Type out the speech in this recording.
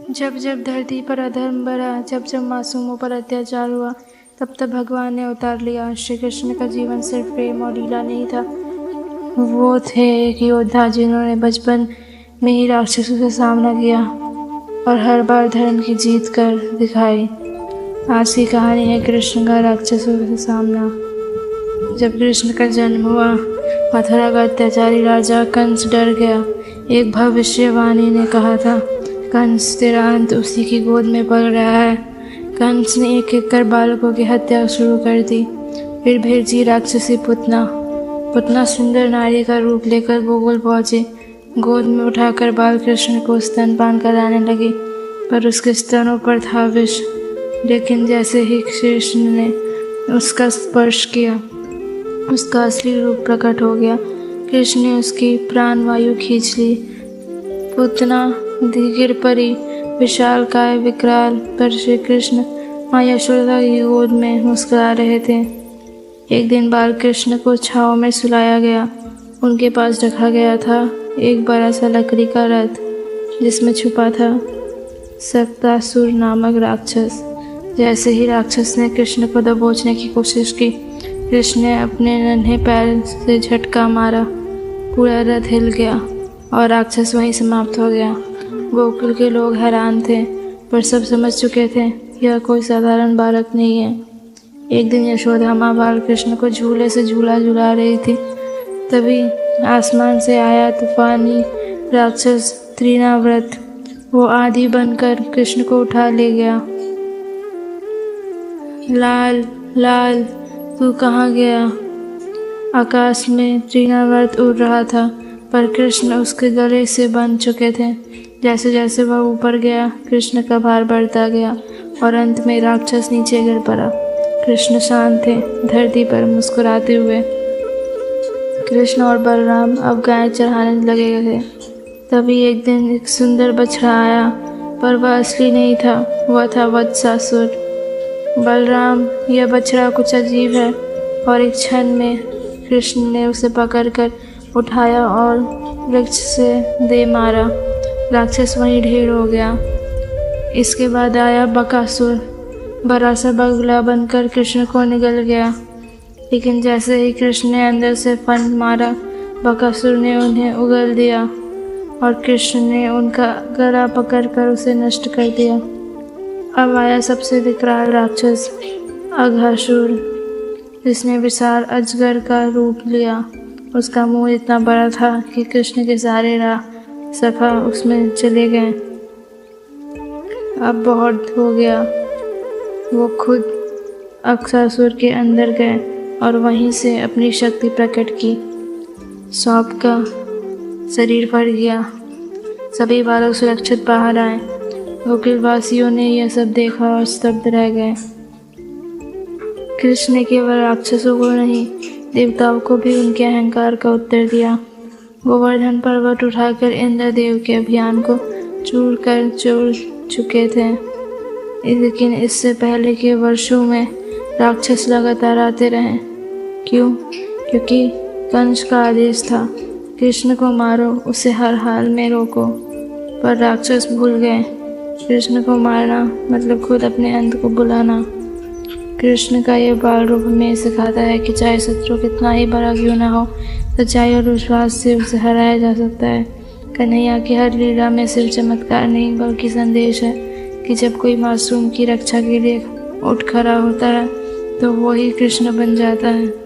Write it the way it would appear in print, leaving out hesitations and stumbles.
जब जब धरती पर अधर्म बढ़ा, जब जब मासूमों पर अत्याचार हुआ, तब तब भगवान ने अवतार लिया। श्री कृष्ण का जीवन सिर्फ प्रेम और लीला नहीं था, वो थे एक योद्धा जिन्होंने बचपन में ही राक्षसों से सामना किया और हर बार धर्म की जीत कर दिखाई। आज की कहानी है कृष्ण का राक्षसों से सामना। जब कृष्ण का जन्म हुआ, मथुरा का अत्याचारी राजा कंस डर गया। एक भविष्यवाणी ने कहा था, कंस तेरा अंत उसी की गोद में पल रहा है। कंस ने एक एक कर बालकों की हत्या शुरू कर दी। फिर भेजी राक्षसी पुतना सुंदर नारी का रूप लेकर गोकुल पहुंचे। गोद में उठाकर बाल कृष्ण को स्तनपान कराने लगी, पर उसके स्तनों पर था विष। लेकिन जैसे ही कृष्ण ने उसका स्पर्श किया, उसका असली रूप प्रकट हो गया। कृष्ण ने उसकी प्राण वायु खींच ली। पुतना गिर पड़ी, विशाल काय विकराल, पर श्री कृष्ण माँ यशोदा की गोद में मुस्कुरा रहे थे। एक दिन बाल कृष्ण को छाँव में सुलाया गया। उनके पास रखा गया था एक बड़ा सा लकड़ी का रथ, जिसमें छुपा था सक्तासुर नामक राक्षस। जैसे ही राक्षस ने कृष्ण को दबोचने की कोशिश की, कृष्ण ने अपने नन्हे पैर से झटका मारा। पूरा रथ हिल गया और राक्षस वहीं समाप्त हो गया। गोकुल के लोग हैरान थे, पर सब समझ चुके थे यह कोई साधारण बालक नहीं है। एक दिन यशोदा माँ बाल कृष्ण को झूले से झूला झुला रही थी। तभी आसमान से आया तूफानी राक्षस त्रिनाव्रत। वो आंधी बनकर कृष्ण को उठा ले गया। लाल लाल तू कहाँ गया? आकाश में त्रिनाव्रत उड़ रहा था, पर कृष्ण उसके गले से बंध चुके थे। जैसे जैसे वह ऊपर गया, कृष्ण का भार बढ़ता गया और अंत में राक्षस नीचे गिर पड़ा। कृष्ण शांत थे, धरती पर मुस्कुराते हुए। कृष्ण और बलराम अब गाय चढ़ाने लगे थे। तभी एक दिन एक सुंदर बछड़ा आया, पर वह असली नहीं था, वह था वत्सासुर। बलराम, यह बछड़ा कुछ अजीब है, और एक क्षण में कृष्ण ने उसे पकड़कर उठाया और वृक्ष से दे मारा। राक्षस वहीं ढेर हो गया। इसके बाद आया बकासुर। बड़ा सा बगुला बनकर कृष्ण को निगल गया। लेकिन जैसे ही कृष्ण ने अंदर से फन मारा, बकासुर ने उन्हें उगल दिया और कृष्ण ने उनका गला पकड़कर उसे नष्ट कर दिया। अब आया सबसे विकराल राक्षस अघासुर, जिसने विशाल अजगर का रूप लिया। उसका मुंह इतना बड़ा था कि कृष्ण के सारे सखा उसमें चले गए। अब बहुत हो गया। वो खुद अघासुर के अंदर गए और वहीं से अपनी शक्ति प्रकट की। सांप का शरीर फट गया। सभी बालक सुरक्षित बाहर आए। गोकुलवासियों ने यह सब देखा और स्तब्ध रह गए। कृष्ण ने केवल राक्षसों को नहीं, देवताओं को भी उनके अहंकार का उत्तर दिया। गोवर्धन पर्वत उठाकर इंद्रदेव के अभियान को चूर चुके थे। लेकिन इससे पहले के वर्षों में राक्षस लगातार आते रहे। क्यों? क्योंकि कंस का आदेश था, कृष्ण को मारो, उसे हर हाल में रोको। पर राक्षस भूल गए, कृष्ण को मारना मतलब खुद अपने अंत को बुलाना। कृष्ण का यह बाल रूप हमें सिखाता है कि चाहे शत्रु कितना ही बड़ा क्यों ना हो, सच्चाई और विश्वास से उसे हराया जा सकता है। कन्हैया की हर लीला में सिर्फ चमत्कार नहीं, बल्कि संदेश है कि जब कोई मासूम की रक्षा के लिए उठ खड़ा होता है, तो वो ही कृष्ण बन जाता है।